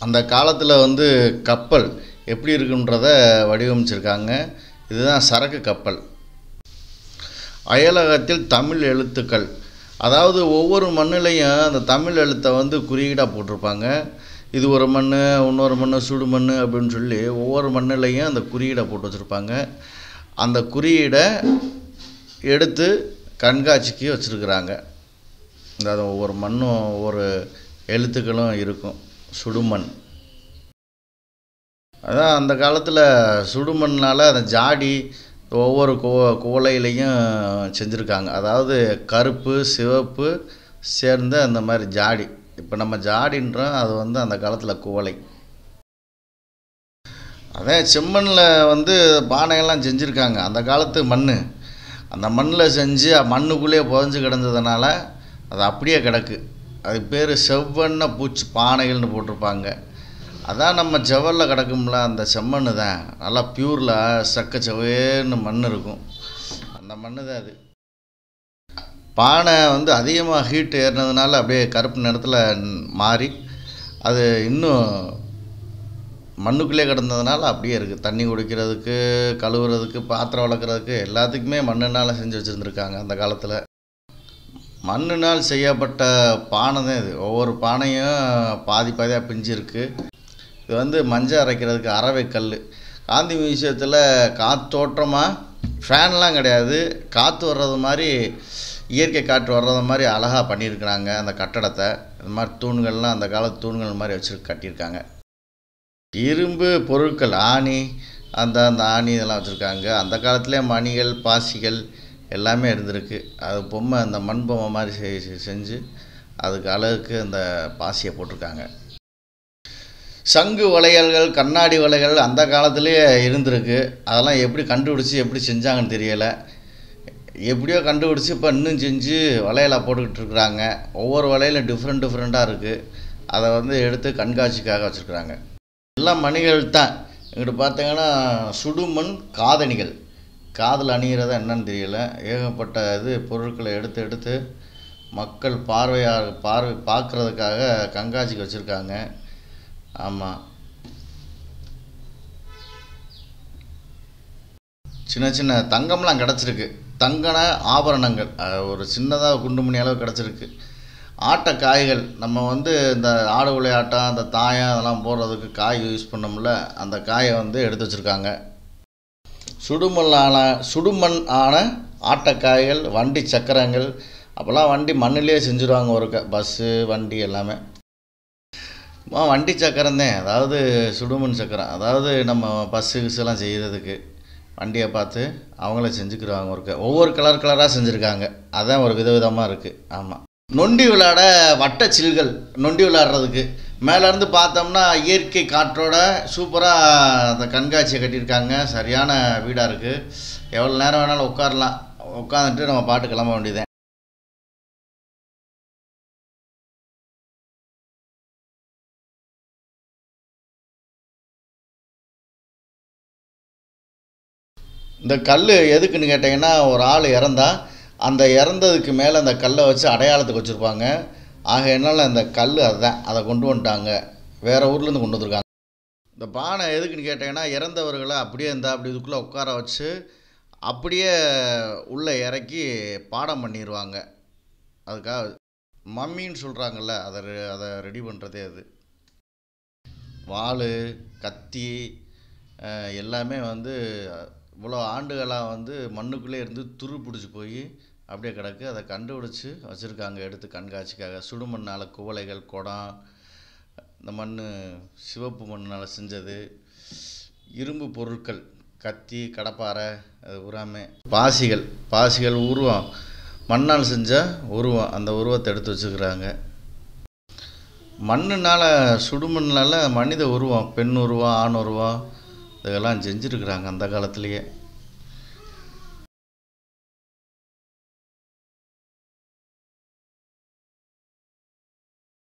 அந்த காலத்தில் வந்து கப்பல் எப்படி இருக்குன்றத வடிவமைச்சிருக்காங்க. இதுதான் சரக்கு கப்பல். அயலகத்தில் தமிழ் எழுத்துக்கள், அதாவது ஒவ்வொரு மண்ணிலையும் அந்த தமிழ் எழுத்தை வந்து குறியீடாக போட்டிருப்பாங்க. இது ஒரு மண், இன்னொரு மண் சுடு மண் அப்படின்னு சொல்லி ஒவ்வொரு மண்ணிலையும் அந்த குறியீடை போட்டு வச்சுருப்பாங்க. அந்த குறியீடை எடுத்து கண்காட்சிக்கு வச்சுருக்குறாங்க. அதாவது ஒவ்வொரு மண்ணும் ஒவ்வொரு எழுத்துக்களும் இருக்கும். சுடுமண், அதான் அந்த காலத்தில் சுடுமண்ணால் அந்த ஜாடி ஒவ்வொரு குவளையிலையும் செஞ்சுருக்காங்க. அதாவது கருப்பு சிவப்பு சேர்ந்த அந்த மாதிரி ஜாடி. இப்போ நம்ம ஜாடின்றோம், அது வந்து அந்த காலத்தில் குவளை. அதே செம்மண்ணில் வந்து பானையெல்லாம் செஞ்சுருக்காங்க. அந்த காலத்து மண், அந்த மண்ணில் செஞ்சு மண்ணுக்குள்ளேயே புதஞ்சு கிடந்ததுனால அது அப்படியே கிடக்கு. அதுக்கு பேர் செவ்வெண்ண பூச்சி பானைகள்னு போட்டிருப்பாங்க. அதான் நம்ம செவலில் கிடக்கும்ல அந்த செம்மண் தான், நல்லா பியூரில் சக்க செவேன்னு மண் இருக்கும். அந்த மண் தான் அது. பானை வந்து அதிகமாக ஹீட் ஏறினதுனால அப்படியே கருப்பு நிறத்தில் மாறி அது இன்னும் மண்ணுக்குள்ளே கிடந்ததுனால அப்படியே இருக்குது. தண்ணி குடிக்கிறதுக்கு, கழுவுறதுக்கு, பாத்திரம் வளர்க்குறதுக்கு எல்லாத்துக்குமே மண்ணுனால் செஞ்சு வச்சுருந்துருக்காங்க அந்த காலத்தில். மண்ணினால் செய்யப்பட்ட பானை தான் இது. ஒவ்வொரு பானையும் பாதி பாதியாக பிஞ்சு இருக்குது. இது வந்து மஞ்சள் அரைக்கிறதுக்கு அரவை கல். காந்தி மியூசியத்தில் காற்றோட்டமாக ஃபேன்லாம் கிடையாது, காற்று வர்றது மாதிரி, இயற்கை காற்று வர்றது மாதிரி அழகாக பண்ணியிருக்கிறாங்க அந்த கட்டடத்தை. இந்த மாதிரி தூண்கள்லாம் அந்த காலத்து தூண்கள் மாதிரி வச்சு கட்டியிருக்காங்க. இரும்பு பொருட்கள், ஆணி, அந்த ஆணி இதெல்லாம் வச்சுருக்காங்க. அந்த காலத்துலேயே மணிகள் பாசிகள் எல்லாமே இருந்திருக்கு. அது பொம்மை, அந்த மண் பொம்மை மாதிரி செஞ்சு அதுக்கு அழகுக்கு அந்த பாசியை போட்டிருக்காங்க. சங்கு வளையல்கள், கண்ணாடி வளையல் அந்த காலத்துலேயே இருந்திருக்கு. அதெல்லாம் எப்படி கண்டுபிடிச்சி எப்படி செஞ்சாங்கன்னு தெரியலை. எப்படியோ கண்டுபிடிச்சி இப்போ இன்னும் செஞ்சு வளையலாக போட்டுக்கிட்டு இருக்கிறாங்க. ஒவ்வொரு வளையலும் டிஃப்ரெண்ட்டாக இருக்குது. அதை வந்து எடுத்து கண்காட்சிக்காக வச்சுருக்குறாங்க. எல்லாம் மணிகள் தான். இங்கிட்டு பார்த்தீங்கன்னா சுடுமண் காதணிகள், காதில் அணிகிறதா என்னன்னு தெரியல. ஏகப்பட்ட இது பொருட்களை எடுத்து மக்கள் பார்க்குறதுக்காக கண்காட்சிக்கு வச்சுருக்காங்க. ஆமாம், சின்ன தங்கம்லாம் கிடச்சிருக்கு. தங்கன ஆபரணங்கள் ஒரு சின்னதாக குண்டுமணி அளவு கிடச்சிருக்கு. ஆட்ட காய்கள், நம்ம வந்து இந்த ஆடு விளையாட்டம், அந்த தாயம் அதெல்லாம் போடுறதுக்கு காய் யூஸ் பண்ணோம்ல, அந்த காயை வந்து எடுத்து வச்சுருக்காங்க. சுடுமண் ஆன ஆட்டக்காய்கள், வண்டி சக்கரங்கள். அப்போல்லாம் வண்டி மண்ணிலே செஞ்சுருவாங்க. ஒரு பஸ்ஸு வண்டி எல்லாமே வண்டி சக்கரம் தான். அதாவது சுடுமண் சக்கரம், அதாவது நம்ம பஸ்ஸு கிஸ்ஸெல்லாம் செய்கிறதுக்கு வண்டியை பார்த்து அவங்களே செஞ்சுக்கிடுவாங்க. ஒவ்வொரு கலராக செஞ்சுருக்காங்க. அதான் ஒரு விதவிதமாக இருக்குது. ஆமாம், நொண்டி விளையாட வட்டச்சில்கள், நொண்டி விளையாடுறதுக்கு மேலேருந்து பார்த்தோம்னா இயற்கை காற்றோட சூப்பராக அந்த கண்காட்சியை கட்டியிருக்காங்க. சரியான வீடாக இருக்குது. எவ்வளோ நேரம் வேணாலும் உட்காரலாம். உட்காந்துட்டு நம்ம பாட்டு கிளம்ப வேண்டியதேன். இந்த கல் எதுக்குன்னு கேட்டிங்கன்னா, ஒரு ஆள் இறந்தா அந்த இறந்ததுக்கு மேலே அந்த கல்லை வச்சு அடையாளத்துக்கு வச்சுருப்பாங்க. என்னால் அந்த கல் அதுதான், அதை கொண்டு வந்துட்டாங்க, வேறு ஊர்லேருந்து கொண்டு வந்திருக்காங்க. இந்த பானை எதுக்குன்னு கேட்டிங்கன்னா, இறந்தவர்களை அப்படியே அப்படி இதுக்குள்ளே உட்கார வச்சு அப்படியே உள்ளே இறக்கி பாடம் பண்ணிடுவாங்க. அதுக்காக மம்மின்னு சொல்கிறாங்கல்ல, அதை ரெடி பண்ணுறதே அது. வாள், கத்தி எல்லாமே வந்து இவ்வளோ ஆண்டுகளாக வந்து மண்ணுக்குள்ளே இருந்து துரு பிடிச்சி போய் அப்படியே கிடக்கு. அதை கண்டுபிடிச்சி வச்சுருக்காங்க எடுத்து கண்காட்சிக்காக. சுடுமண்ணால் குவளைகள், குடம், இந்த மண் சிவப்பு மண்ணால் செஞ்சது, இரும்பு பொருட்கள், கத்தி, கடப்பாரை, அது உராமே. பாசிகள் உருவம், மண்ணால் செஞ்ச உருவம், அந்த உருவத்தை எடுத்து வச்சுக்கிறாங்க. மண்ணுனால், சுடுமண்ணால் மனித உருவம், பெண் உருவம், ஆண் உருவம் இதெல்லாம் செஞ்சுருக்குறாங்க அந்த காலத்துலேயே.